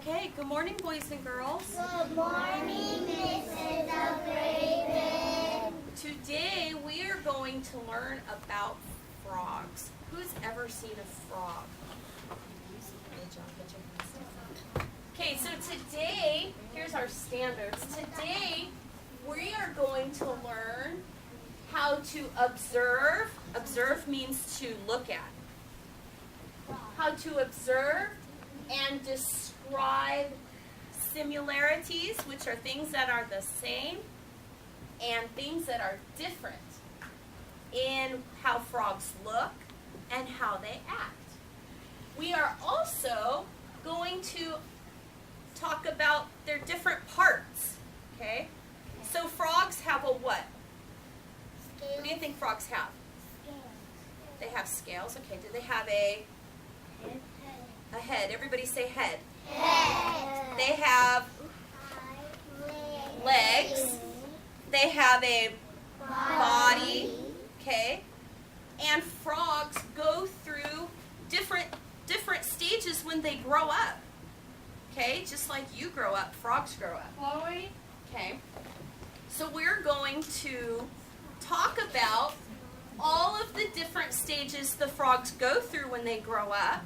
Okay, good morning, boys and girls. Good morning, Mrs. O'Graven. Today we are going to learn about frogs. Who's ever seen a frog? Okay, so today, here's our standards. Today we are going to learn how to observe. Observe means to look at. How to observe and describe similarities, which are things that are the same, and things that are different in how frogs look and how they act. We are also going to talk about their different parts, okay? So frogs have a what? What do you think frogs have? They have scales, okay. Do they have a head? Everybody say head. Head. They have legs. They have a body, okay? And frogs go through different stages when they grow up. Okay? Just like you grow up, frogs grow up. Chloe. Okay? So we're going to talk about all of the different stages the frogs go through when they grow up.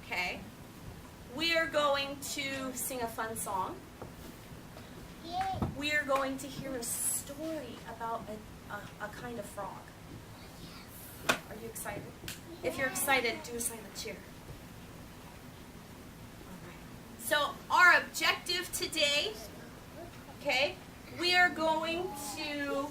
Okay? We are going to sing a fun song. We are going to hear a story about a kind of frog. Are you excited? If you're excited, do a silent cheer. So our objective today, okay, we are going to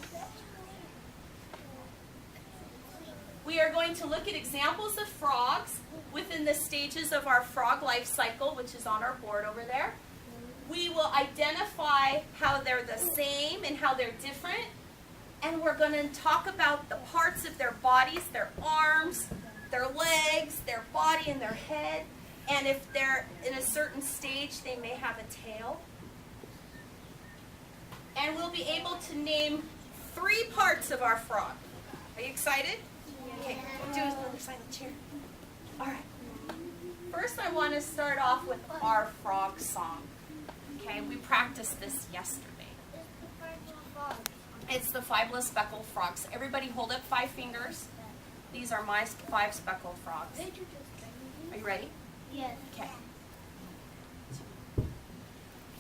look at examples of frogs within the stages of our frog life cycle, which is on our board over there. We will identify how they're the same and how they're different. And we're going to talk about the parts of their bodies, their arms, their legs, their body, and their head. And if they're in a certain stage, they may have a tail. And we'll be able to name 3 parts of our frog. Are you excited? Okay, we'll do another silent cheer. All right. First, I want to start off with our frog song. Okay, we practiced this yesterday. It's the 5 speckled frogs. Everybody hold up 5 fingers. These are my 5 speckled frogs. Are you ready? Yes. Okay.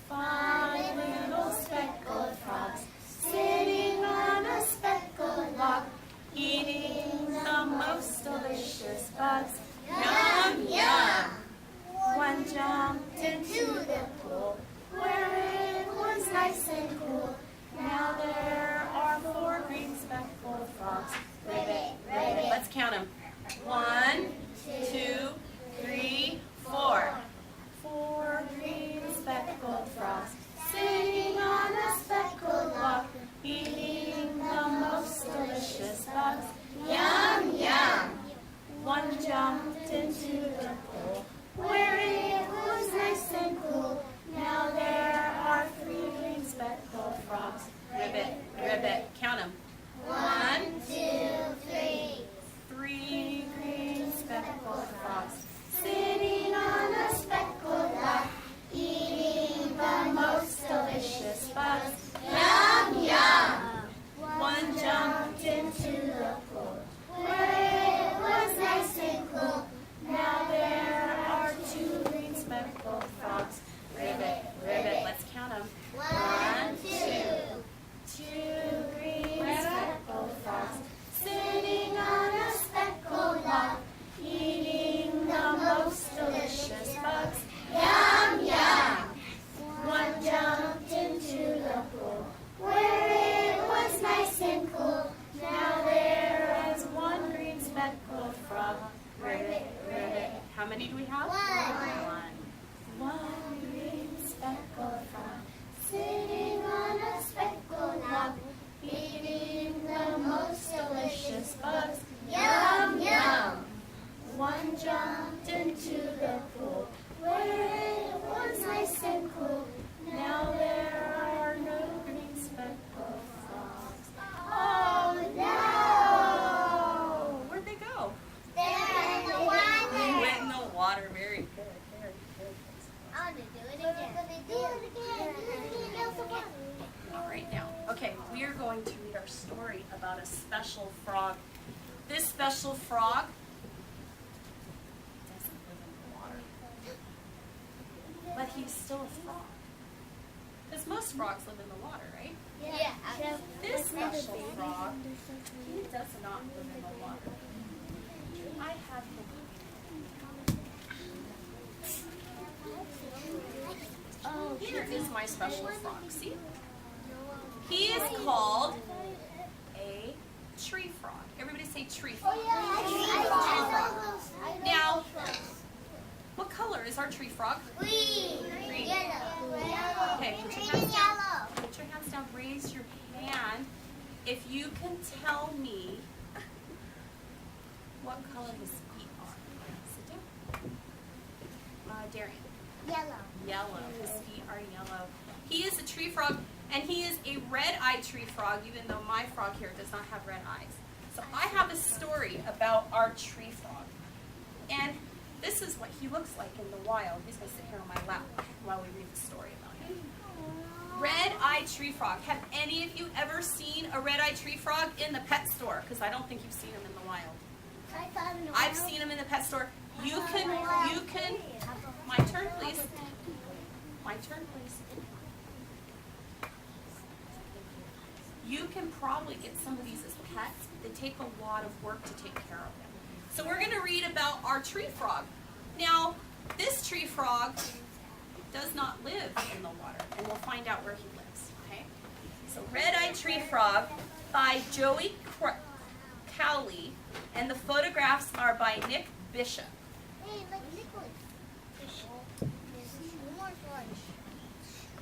5 little speckled frogs sitting on a speckled log, Eating the most delicious bugs. Yum, yum. One jumped Into the pool where it was nice and cool. Now there are 4 green speckled frogs. Ribbit, ribbit. Let's count them. 1, 2, 3, 4. 4 green speckled frogs Sitting on a speckled log, eating the most delicious bugs. yum, yum. One jumped into the pool. Where it was nice and cool. Now there are 3 green speckled frogs. Ribbit, ribbit. Count them. 1, 2, 3. 3 green Not right now. Okay, we are going to read our story about a special frog. This special frog doesn't live in the water, but he's still a frog. Because most frogs live in the water, right? Yeah. This special frog, he does not live in the water. I have him. Here is my special frog. See? He is called a tree frog. Everybody say tree frog. Now, what color is our tree frog? Green. Okay, put your hands down. Put your hands down. Raise your hand if you can tell me what color his feet are. Sit down. Darian. Yellow. His feet are yellow. He is a tree frog, and he is a red-eyed tree frog, even though my frog here does not have red eyes. So I have a story about our tree frog. And this is what he looks like in the wild. He's going to sit here on my lap while we read the story about him. Red-eyed tree frog. Have any of you ever seen a red-eyed tree frog in the pet store? Because I don't think you've seen him in the wild. I've seen him in the pet store. You can, my turn please. My turn please. You can probably get some of these as pets. They take a lot of work to take care of them. So we're going to read about our tree frog. Now, this tree frog does not live in the water, and we'll find out where he lives, okay? So Red-Eyed Tree Frog by Joey Cowley, and the photographs are by Nick Bishop.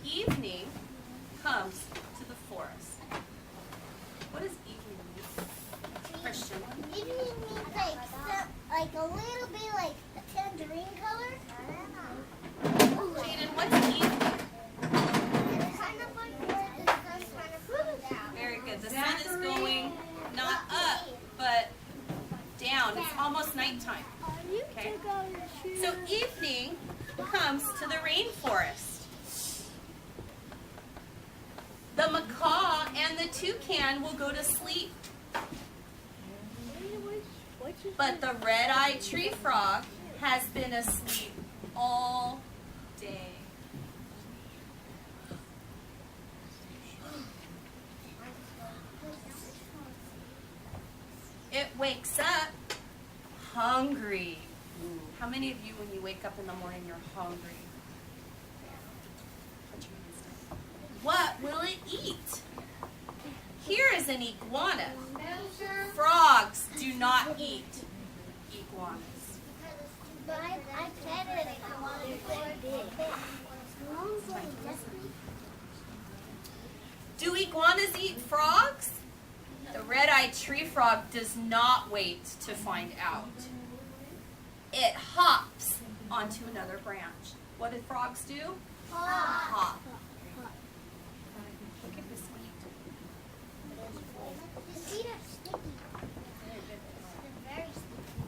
Evening comes to the forest. What does evening mean? Christian. Evening means like a little bit like a tangerine color. Jaden, what's evening? It's kind of like where the sun's kind of going down. Very good. The sun is going not up, but down. It's almost nighttime. Okay. So evening comes to the rainforest. The macaw and the toucan will go to sleep. But the red-eyed tree frog has been asleep all day. It wakes up hungry. How many of you, when you wake up in the morning, you're hungry? Put your hands down. What will it eat? Here is an iguana. Frogs do not eat iguanas. But I said it. I wanted to. Do iguanas eat frogs? The red-eyed tree frog does not wait to find out. It hops onto another branch. What do frogs do? Hop. Look at this one.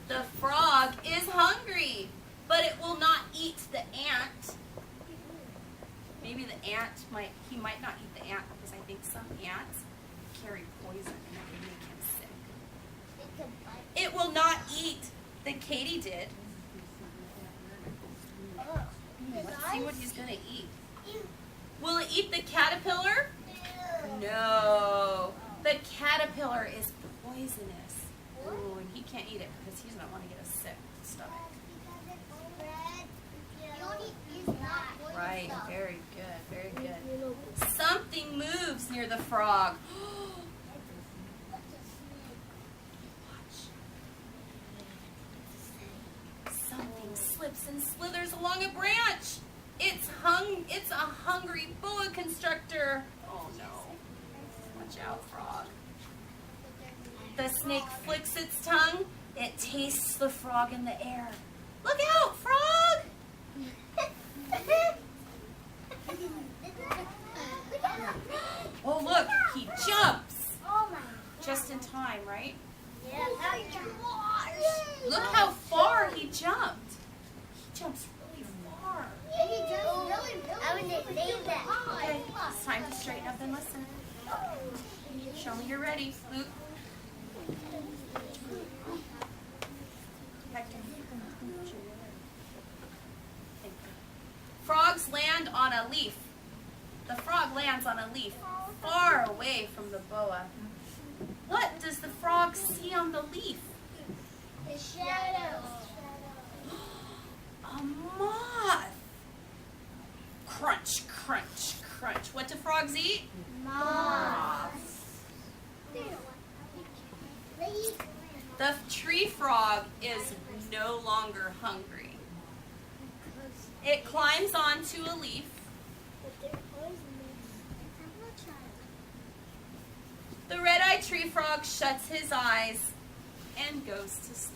The frog is hungry, but it will not eat the ant. Maybe the ant he might not eat the ant because I think some ants carry poison and that would make him sick. It will not eat the katydid. Let's see what he's going to eat. Will it eat the caterpillar? No. The caterpillar is poisonous. Ooh, and he can't eat it because he doesn't want to get a sick stomach. Right, very good, very good. Something moves near the frog. Watch. Something slips and slithers along a branch. It's a hungry boa constrictor. Oh no. Watch out, frog. The snake flicks its tongue. It tastes the frog in the air. Look out, frog! Oh, look, he jumps. Just in time, right? Look how far he jumped. He jumps really far. time to straighten up and listen. Show me you're ready, Luke. Frogs land on a leaf. The frog lands on a leaf far away from the boa. What does the frog see on the leaf? The shadow. A moth. Crunch, crunch, crunch. What do frogs eat? Moths. The tree frog is no longer hungry. It climbs onto a leaf. The red-eyed tree frog shuts his eyes and goes to sleep.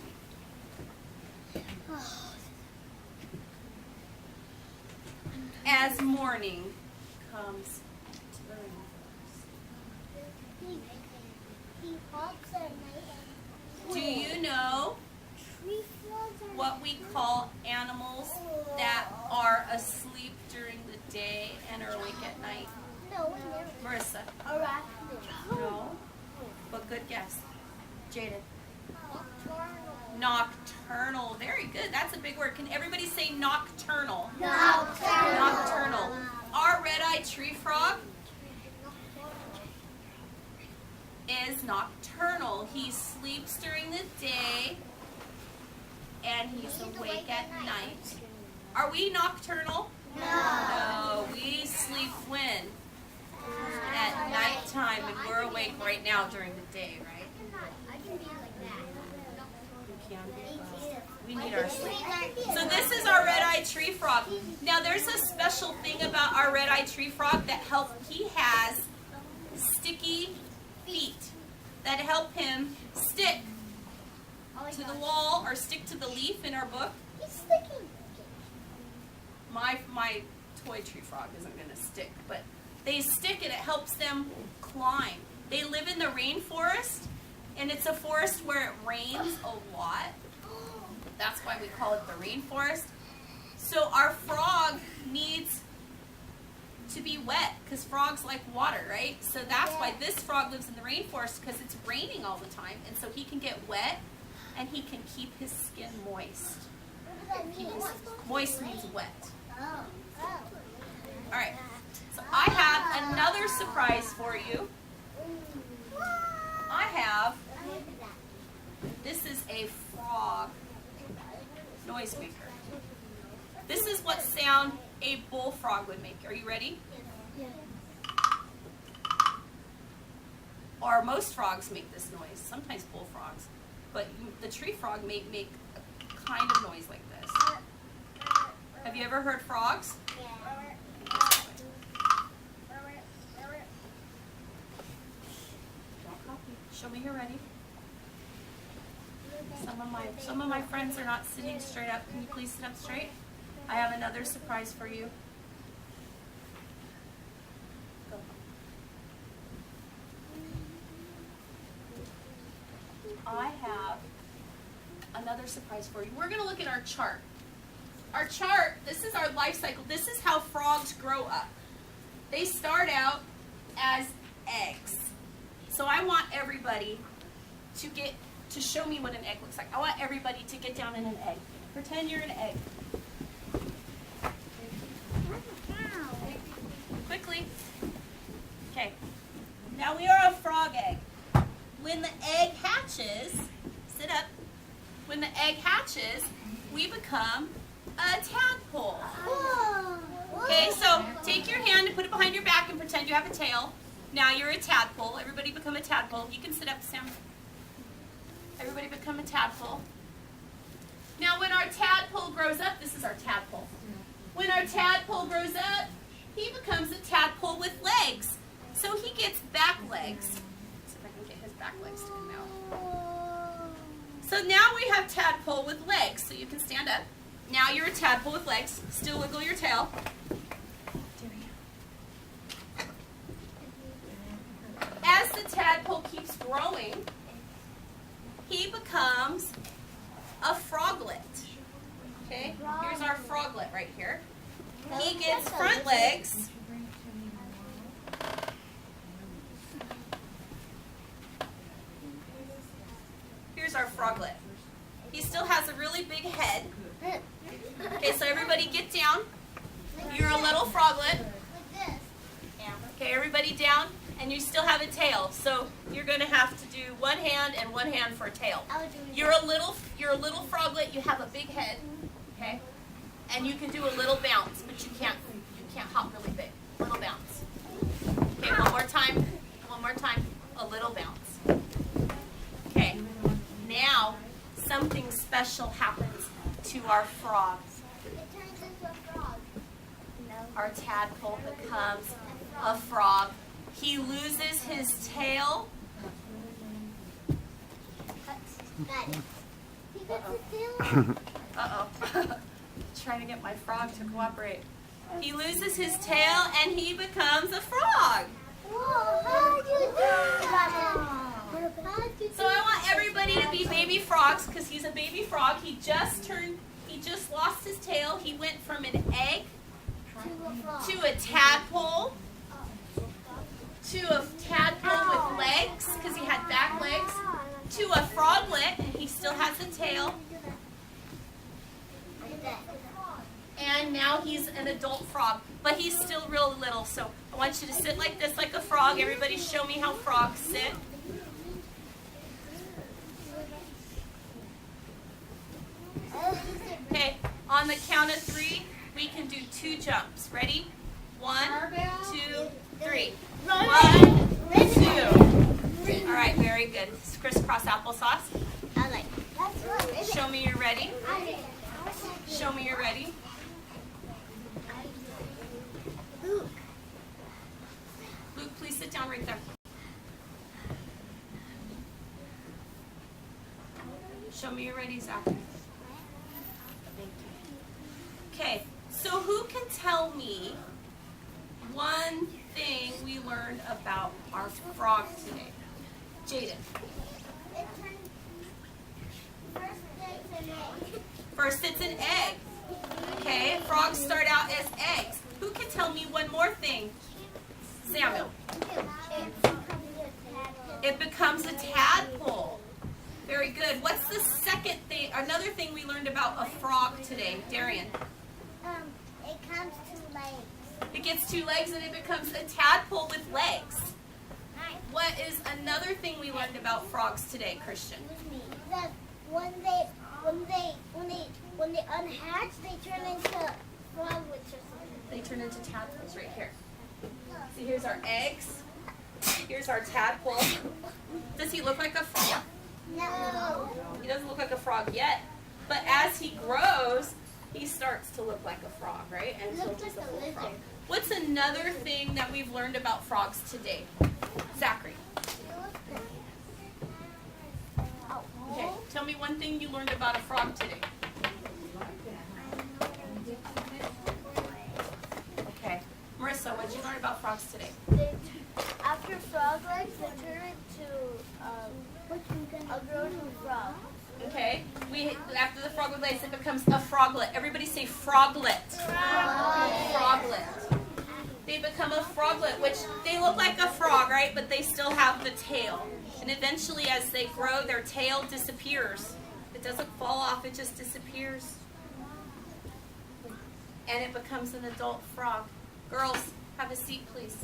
As morning comes to the rainforest. Do you know what we call animals that are asleep during the day and are awake at night? No, never. Marissa? Arachnid. No. But good guess. Jaden? Nocturnal. Very good. That's a big word. Can everybody say nocturnal? Nocturnal. Nocturnal. Our red-eyed tree frog is nocturnal. He sleeps during the day and he's awake at night. Are we nocturnal? No. We sleep when? At nighttime, and we're awake right now during the day, right? We need our sleep. So this is our red-eyed tree frog. Now there's a special thing about our red-eyed tree frog that he has sticky feet that help him stick to the wall or stick to the leaf in our book. He's sticking. My toy tree frog isn't going to stick, but they stick and it helps them climb. They live in the rainforest, and it's a forest where it rains a lot. That's why we call it the rainforest. So our frog needs to be wet because frogs like water, right? So that's why this frog lives in the rainforest, because it's raining all the time, and so he can get wet and he can keep his skin moist. What does that mean? Moist means wet. Oh. All right. So I have another surprise for you. I have, this is a frog noisemaker. This is what sound a bullfrog would make. Are you ready? Yeah. Or most frogs make this noise, sometimes bullfrogs. But the tree frog may make a kind of noise like this. Have you ever heard frogs? Don't copy. Show me you're ready. Some of my friends are not sitting straight up. Can you please sit up straight? I have another surprise for you. Go. I have another surprise for you. We're going to look at our chart. Our chart, this is our life cycle. This is how frogs grow up. They start out as eggs. So I want everybody to show me what an egg looks like. I want everybody to get down in an egg. Pretend you're an egg. Quickly. Okay. Now we are a frog egg. When the egg hatches, sit up. When the egg hatches, we become a tadpole. Okay, so take your hand and put it behind your back and pretend you have a tail. Now you're a tadpole. Everybody become a tadpole. You can sit up, Sam. Everybody become a tadpole. Now when our tadpole grows up, this is our tadpole. When our tadpole grows up, he becomes a tadpole with legs. So he gets back legs. Let's see if I can get his back legs to come out. So now we have tadpole with legs. So you can stand up. Now you're a tadpole with legs. Still wiggle your tail. As the tadpole keeps growing, he becomes a froglet. Okay, here's our froglet right here. He gets front legs. froglet. He still has a really big head. Okay, so everybody get down. You're a little froglet. Okay, everybody down. And you still have a tail. So you're going to have to do one hand and one hand for a tail. You're a little froglet. You have a big head. Okay? And you can do a little bounce, but you can't hop really big. Little bounce. Okay, one more time. One more time. A little bounce. Okay. Now something special happens to our frogs. It turns into a frog. Our tadpole becomes a frog. He loses his tail. Got it. He gets a tail. Uh-oh. Trying to get my frog to cooperate. He loses his tail and he becomes a frog. Whoa, how'd you do that? So I want everybody to be baby frogs because he's a baby frog. He just lost his tail. He went from an egg to a tadpole, with legs because he had back legs, to a froglet, and he still has a tail. And now he's an adult frog, but he's still real little. So I want you to sit like this, like a frog. Everybody show me how frogs sit. Okay, on the count of 3, we can do 2 jumps. Ready? 1, 2, 3. 1, 2. All right, very good. Crisscross applesauce. I like it. Show me you're ready. Show me you're ready. Luke. Luke, please sit down right there. Show me you're ready, Zach. Okay, so who can tell me one thing we learned about our frog today? Jaden. First it's an egg. Okay, frogs start out as eggs. Who can tell me one more thing? Samuel. It becomes a tadpole. Very good. What's the second thing, another thing we learned about a frog today? Darian. It comes 2 legs. It gets 2 legs and it becomes a tadpole with legs. What is another thing we learned about frogs today, Christian? That when they unhatch, they turn into froglets or something. They turn into tadpoles right here. See, here's our eggs. Here's our tadpole. Does he look like a frog? No. He doesn't look like a frog yet. But as he grows, he starts to look like a frog, right? And so Looks he's a like a full lizard. frog. What's another thing that we've learned about frogs today? Zachary. Okay, tell me one thing you learned about a frog today. Okay. Marissa, what did you learn about frogs today? After frog legs, they turn into a grown frog. Okay. After the frog with legs, it becomes a froglet. Everybody say froglet. Froglet. They become a froglet, which they look like a frog, right? But they still have the tail. And eventually, as they grow, their tail disappears. It doesn't fall off, it just disappears. And it becomes an adult frog. Girls, have a seat, please.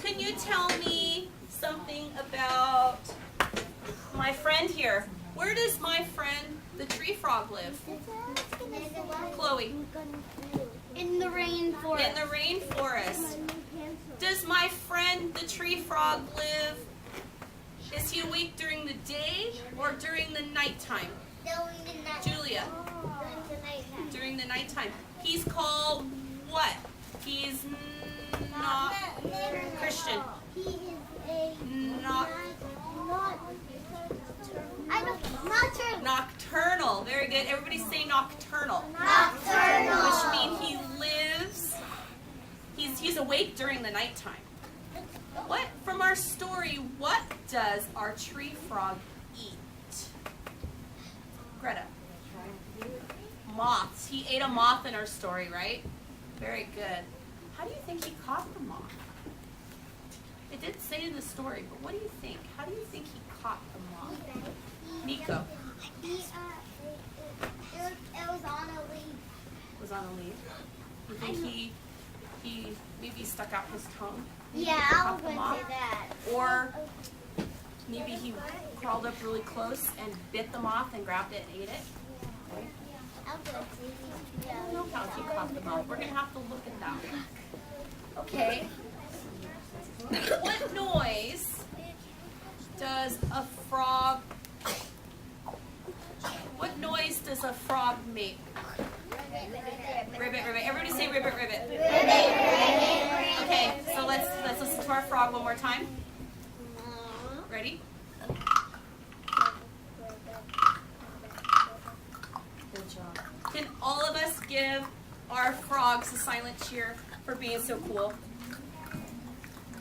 Can you tell me something about my friend here? Where does my friend, the tree frog, live? Chloe. In the rainforest. In the rainforest. Does my friend, the tree frog, live? Is he awake during the day or during the nighttime? Julia. During the nighttime. He's called what? He's not Christian. He is a Not nocturnal. Very good. Everybody say nocturnal. Nocturnal. Which means he lives. He's awake during the nighttime. What from our story? What does our tree frog eat? Greta. Moths. He ate a moth in our story, right? Very good. How do you think he caught the moth? It didn't say in the story, but what do you think? How do you think he caught the moth? Nico. It was on a leaf. Was on a leaf. You think he maybe stuck out his tongue? Yeah, I Caught was the going to moth? say that. Or maybe he crawled up really close and bit the moth and grabbed it and ate it? I was going to say I don't know how he caught the moth. We're going to have to look at that one. Okay. What noise does a frog make? Ribbit, ribbit. Everybody say ribbit, ribbit. Okay, so let's listen to our frog one more time. Ready? Good job. Can all of us give our frogs a silent cheer for being so cool?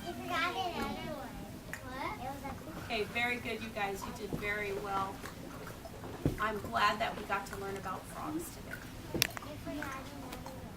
You forgot another one. What? It was a Okay, very good, you guys. You did very well. I'm glad that we got to learn about frogs today. You forgot another